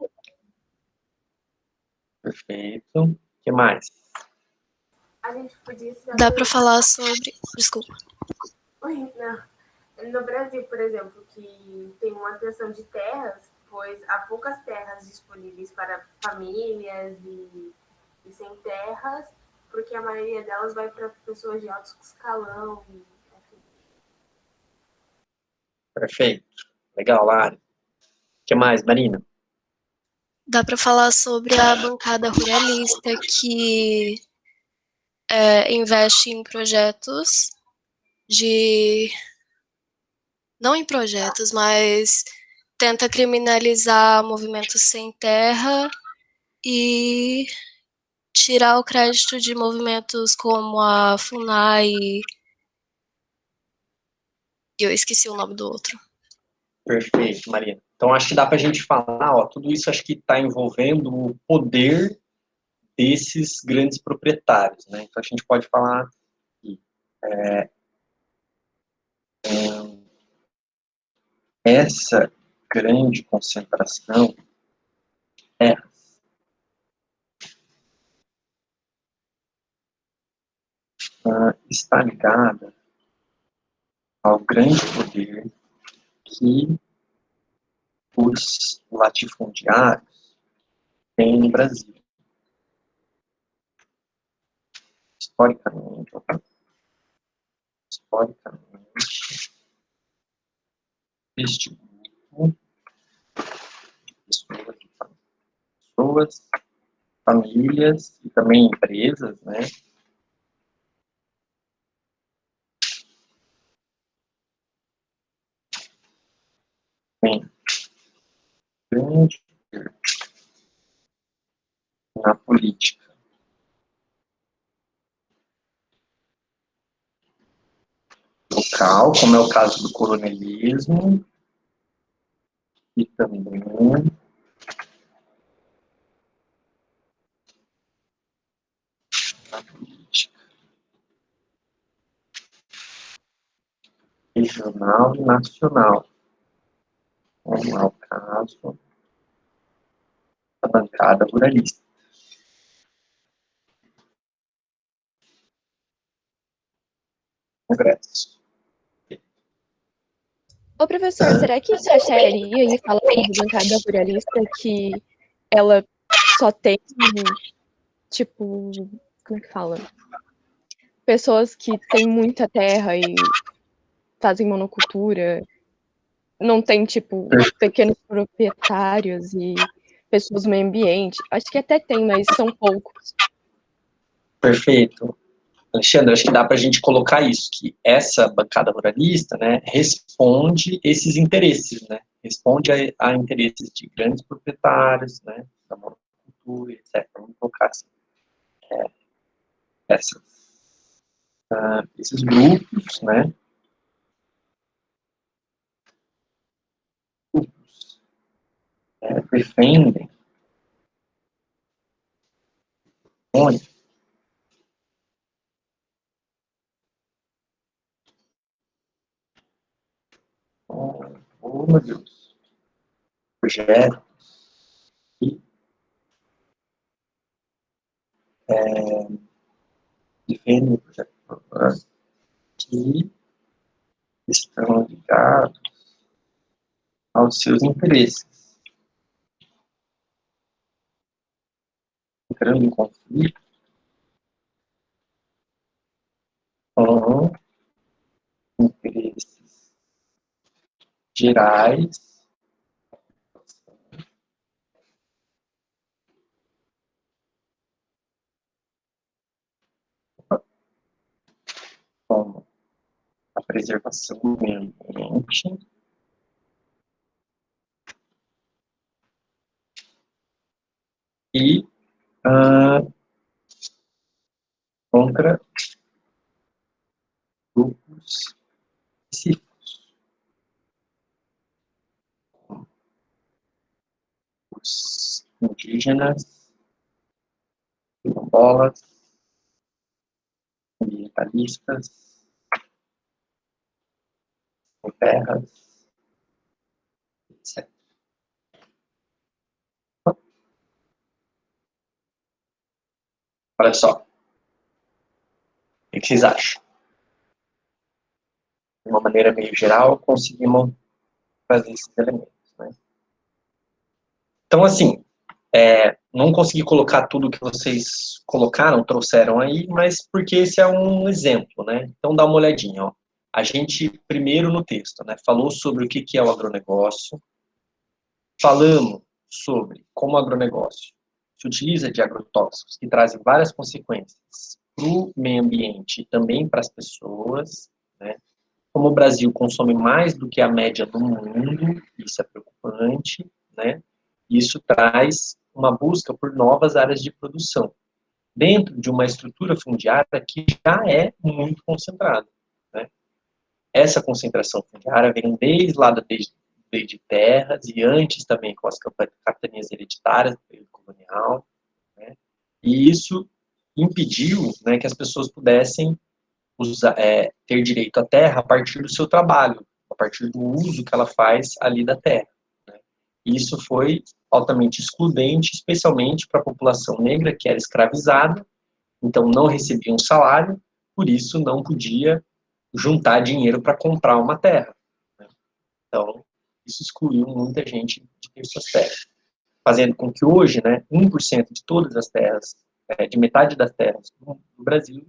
Perfeito. O que mais? A gente podia Dá pra falar sobre. Desculpa. Não. No Brasil, por exemplo, que tem uma tensão de terras, pois há poucas terras disponíveis para famílias e sem terras, porque a maioria delas vai para pessoas de alto escalão. Enfim. Perfeito. Legal, Lari. O que mais, Marina? Dá para falar sobre a bancada ruralista que investe em projetos de... Não em projetos, mas tenta criminalizar movimentos sem terra e tirar o crédito de movimentos como a FUNAI e eu esqueci o nome do outro. Perfeito, Marina. Então, acho que dá para a gente falar, ó, tudo isso acho que está envolvendo o poder desses grandes proprietários, né? Então, a gente pode falar que essa grande concentração está ligada ao grande poder que os latifundiários têm no Brasil. Historicamente, este grupo de pessoas, famílias e também empresas, né, tem grande poder na política local, como é o caso do coronelismo, e também na política regional e nacional, como é o caso da bancada ruralista. Congresso. Ô, professor, será que se acharia e fala sobre bancada ruralista que ela só tem, tipo, como é que fala? Pessoas que têm muita terra e fazem monocultura, não tem, tipo, pequenos proprietários e pessoas do meio ambiente? Acho que até tem, mas são poucos. Perfeito. Alexandre, acho que dá para a gente colocar isso, que essa bancada ruralista, né, responde esses interesses, né, responde a interesses de grandes proprietários, né, da monocultura, etc. Vamos colocar assim, esses grupos, né, defendem onde oh meu Deus, projetos que defendem projetos que estão ligados aos seus interesses, entrando em conflito com interesses gerais como a preservação do meio ambiente e contra grupos específicos, como os indígenas, quilombolas, ambientalistas, sem terras, etc. Olha só, o que vocês acham? De uma maneira meio geral, conseguimos fazer esses elementos, né? Então, assim, não consegui colocar tudo que vocês colocaram, trouxeram aí, mas porque esse é um exemplo, né? Então, dá uma olhadinha, ó. A gente, primeiro no texto, né, falou sobre o que é o agronegócio, falamos sobre como o agronegócio se utiliza de agrotóxicos que trazem várias consequências para o meio ambiente e também para as pessoas, né? Como o Brasil consome mais do que a média do mundo, isso é preocupante, né? Isso traz uma busca por novas áreas de produção, dentro de uma estrutura fundiária que já é muito concentrada, né? Essa concentração fundiária vem desde terras e antes também com as capitanias hereditárias do período colonial, né? E isso impediu, né, que as pessoas pudessem ter direito à terra a partir do seu trabalho, a partir do uso que ela faz ali da terra, né? E isso foi altamente excludente, especialmente para a população negra que era escravizada, então não recebia um salário, por isso não podia juntar dinheiro para comprar uma terra, né? Então, isso excluiu muita gente de ter suas terras, fazendo com que hoje, né, 1% de todas as terras, de metade das terras do Brasil,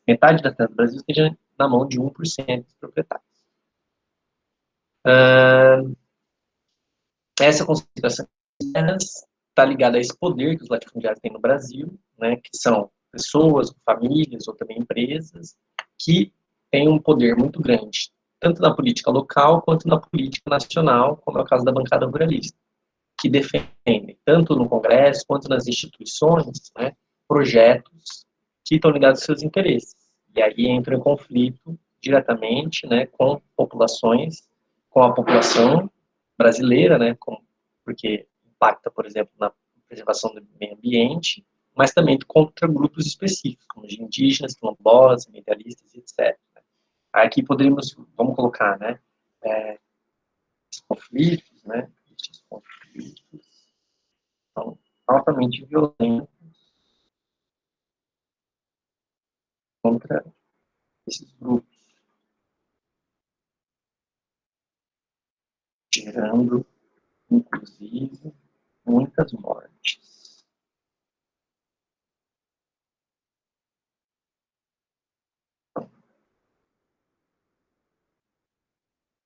metade das terras do Brasil esteja na mão de 1% dos proprietários. Essa concentração de terras está ligada a esse poder que os latifundiários têm no Brasil, né, que são pessoas, famílias ou também empresas que têm um poder muito grande, tanto na política local quanto na política nacional, como é o caso da bancada ruralista, que defendem, tanto no Congresso quanto nas instituições, né, projetos que estão ligados aos seus interesses. E aí entra em conflito diretamente, né, com populações, com a população brasileira, né, porque impacta, por exemplo, na preservação do meio ambiente, mas também contra grupos específicos, como os indígenas, quilombolas, ambientalistas, etc. Aqui poderíamos, vamos colocar, né, esses conflitos, né, são altamente violentos contra esses grupos, gerando, inclusive, muitas mortes.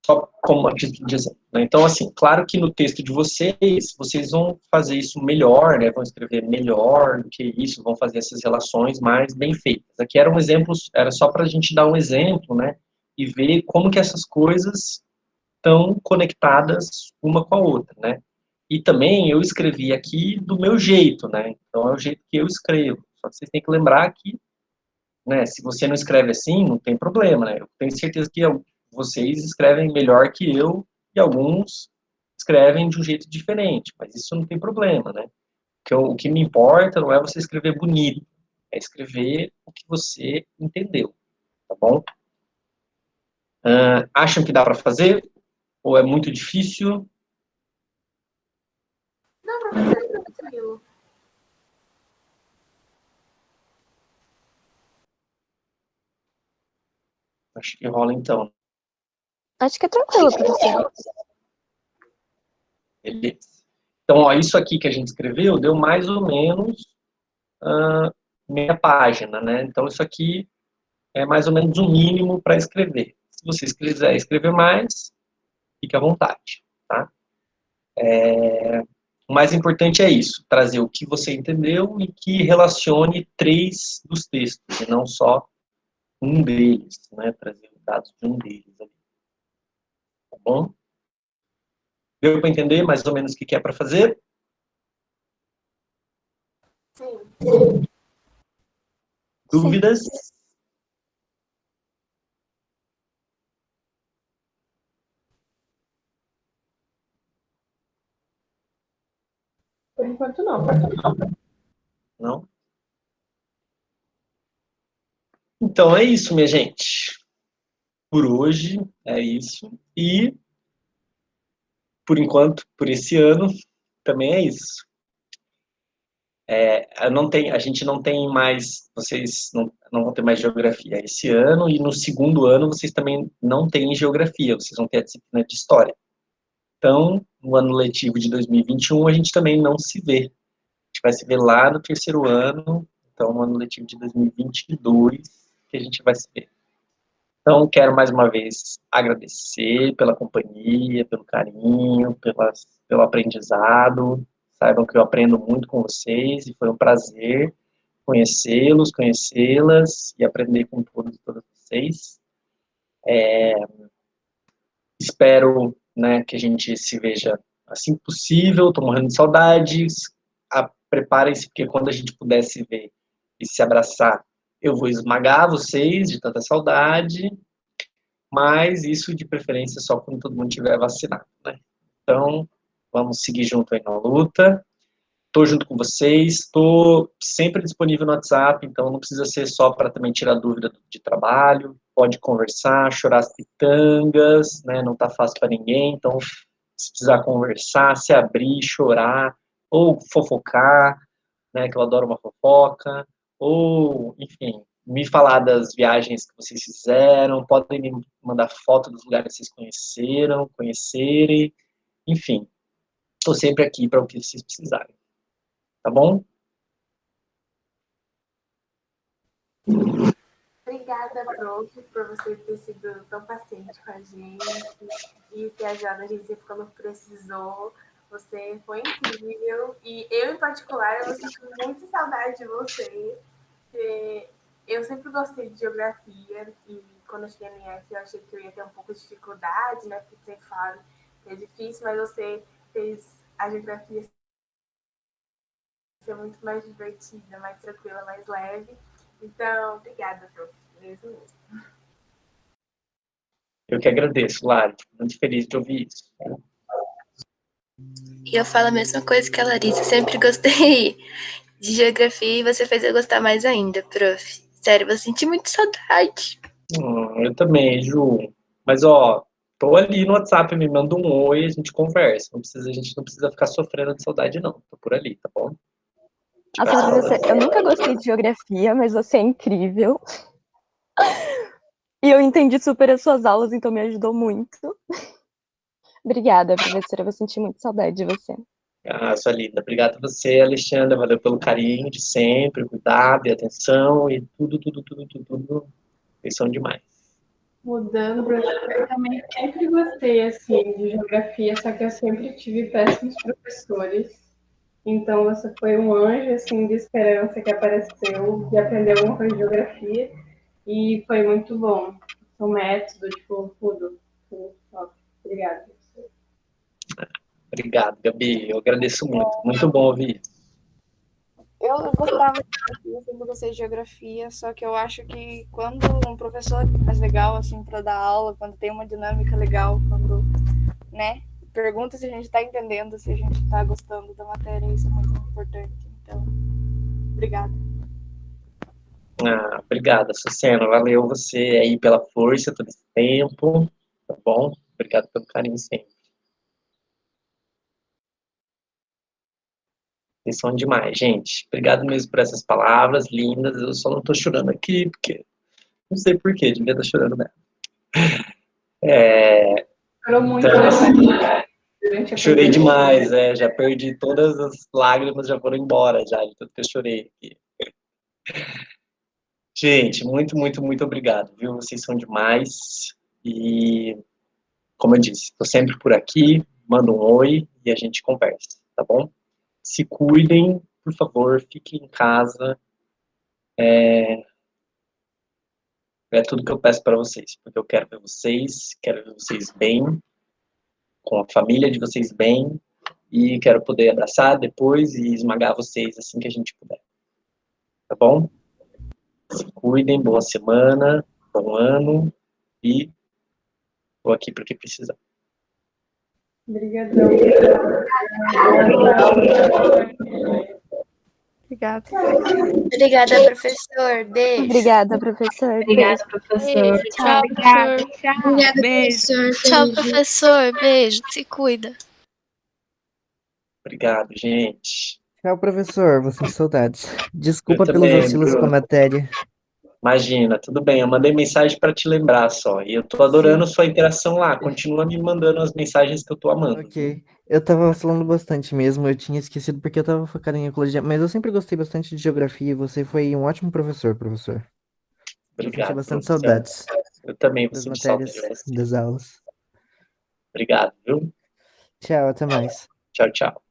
Só como a título de exemplo, né? Então, assim, claro que no texto de vocês vão fazer isso melhor, né? Vão escrever melhor do que isso, vão fazer essas relações mais bem feitas. Aqui era um exemplo, era só para a gente dar um exemplo, né? E ver como que essas coisas estão conectadas uma com a outra, né? E também eu escrevi aqui do meu jeito, né? Então é o jeito que eu escrevo. Só que vocês têm que lembrar que, né, se você não escreve assim, não tem problema, né? Eu tenho certeza que vocês escrevem melhor que eu e alguns escrevem de um jeito diferente, mas isso não tem problema, né? O que me importa não é você escrever bonito, é escrever o que você entendeu, tá bom? Acham que dá para fazer? Ou é muito difícil? Não, professor, tranquilo. Acho que rola então. Acho que é tranquilo, professor. Beleza. Então, ó, isso aqui que a gente escreveu deu mais ou menos meia página, né? Então, isso aqui é mais ou menos o mínimo para escrever. Se vocês quiserem escrever mais, fique à vontade, tá? O mais importante é isso, trazer o que você entendeu e que relacione 3 dos textos, e não só um deles, né? Trazer os dados de um deles ali. Tá bom? Deu para entender mais ou menos o que é para fazer? Sim. Dúvidas? Por enquanto, não. Não? Então é isso, minha gente. Por hoje é isso. E, por enquanto, por esse ano, também é isso. A gente não tem mais, vocês não vão ter mais geografia esse ano, e no segundo ano vocês também não têm geografia, vocês vão ter a disciplina de história. Então, no ano letivo de 2021, a gente também não se vê. A gente vai se ver lá no terceiro ano, então no ano letivo de 2022, que a gente vai se ver. Então, quero mais uma vez agradecer pela companhia, pelo carinho, pelo aprendizado. Saibam que eu aprendo muito com vocês e foi um prazer conhecê-los, conhecê-las e aprender com todos e todas vocês. Espero, né, que a gente se veja assim que possível. Estou morrendo de saudades. Preparem-se, porque quando a gente puder se ver e se abraçar, eu vou esmagar vocês de tanta saudade, mas isso de preferência só quando todo mundo estiver vacinado, né? Então, vamos seguir junto aí na luta. Estou junto com vocês, estou sempre disponível no WhatsApp, então não precisa ser só para também tirar dúvida de trabalho, pode conversar, chorar as pitangas, né? Não está fácil para ninguém, então se precisar conversar, se abrir, chorar, ou fofocar, né? Que eu adoro uma fofoca, ou, enfim, me falar das viagens que vocês fizeram, podem me mandar foto dos lugares que vocês conhecerem, enfim, estou sempre aqui para o que vocês precisarem. Tá bom? Obrigada, prof, por você ter sido tão paciente com a gente e ter ajudado a gente sempre quando precisou. Você foi incrível e eu, em particular, eu sinto muita saudade de você. Eu sempre gostei de geografia e quando eu cheguei na IF eu achei que eu ia ter um pouco de dificuldade, né? Porque sempre falo que é difícil, mas você fez a geografia ser muito mais divertida, mais tranquila, mais leve. Então, obrigada, prof. Mesmo. Eu que agradeço, Lari. Muito feliz de ouvir isso. E eu falo a mesma coisa que a Larissa. Sempre gostei de geografia e você fez eu gostar mais ainda, prof. Sério, eu senti muito saudade. Eu também, Ju. Mas, ó, tô ali no WhatsApp, me manda um oi, a gente conversa. A gente não precisa ficar sofrendo de saudade, não. Tô por ali, tá bom? Nossa, professor, eu nunca gostei de geografia, mas você é incrível. E eu entendi super as suas aulas, então me ajudou muito. Obrigada, professora. Eu vou sentir muito saudade de você. Ah, sua linda. Obrigado a você, Alexandra. Valeu pelo carinho de sempre, cuidado e atenção e tudo. Vocês são demais. Mudando, eu também sempre gostei, assim, de geografia, só que eu sempre tive péssimos professores. Então, você foi um anjo, assim, de esperança que apareceu, de aprender alguma coisa de geografia, e foi muito bom. O método, tipo, tudo. Top. Obrigada. Obrigado, Gabi. Eu agradeço muito. Muito bom ouvir isso. Eu gostava de geografia, eu sempre gostei de geografia, só que eu acho que quando um professor é mais legal, assim, para dar aula, quando tem uma dinâmica legal, quando, né, pergunta se a gente está entendendo, se a gente está gostando da matéria, isso é muito importante. Então, obrigada. Obrigada, Sucena. Valeu você aí pela força todo esse tempo, tá bom? Obrigado pelo carinho sempre. Vocês são demais, gente. Obrigado mesmo por essas palavras lindas. Eu só não tô chorando aqui, porque não sei porquê, devia estar chorando mesmo. Chorou muito, então, chorei demais, já perdi todas as lágrimas, já foram embora, já, de tanto que eu chorei aqui. Gente, muito obrigado, viu? Vocês são demais. E, como eu disse, estou sempre por aqui, manda um oi e a gente conversa, tá bom? Se cuidem, por favor, fiquem em casa. É tudo que eu peço para vocês, porque eu quero ver vocês bem, com a família de vocês bem, e quero poder abraçar depois e esmagar vocês assim que a gente puder. Tá bom? Se cuidem, boa semana, bom ano, e estou aqui para o que precisar. Obrigadão. Obrigada. Obrigada, professor. Beijo. Obrigada, professor. Obrigada, professor. Tchau, professor. Obrigada, professor. Tchau, professor. Beijo. Se cuida. Obrigado, gente. Tchau, professor. Você saudades. Desculpa pelos também, vacilos Bruno. com a matéria. Imagina, tudo bem. Eu mandei mensagem para te lembrar só. E eu tô adorando sua interação lá. Continua me mandando as mensagens que eu tô amando. Ok. Eu tava vacilando bastante mesmo. Eu tinha esquecido porque eu tava focado em ecologia. Mas eu sempre gostei bastante de geografia e você foi um ótimo professor, professor. Eu senti Obrigado, bastante professor. saudades. Eu também vou das sentir saudade matérias, de você. das aulas. Obrigado, viu? Tchau, até mais. Tchau, tchau.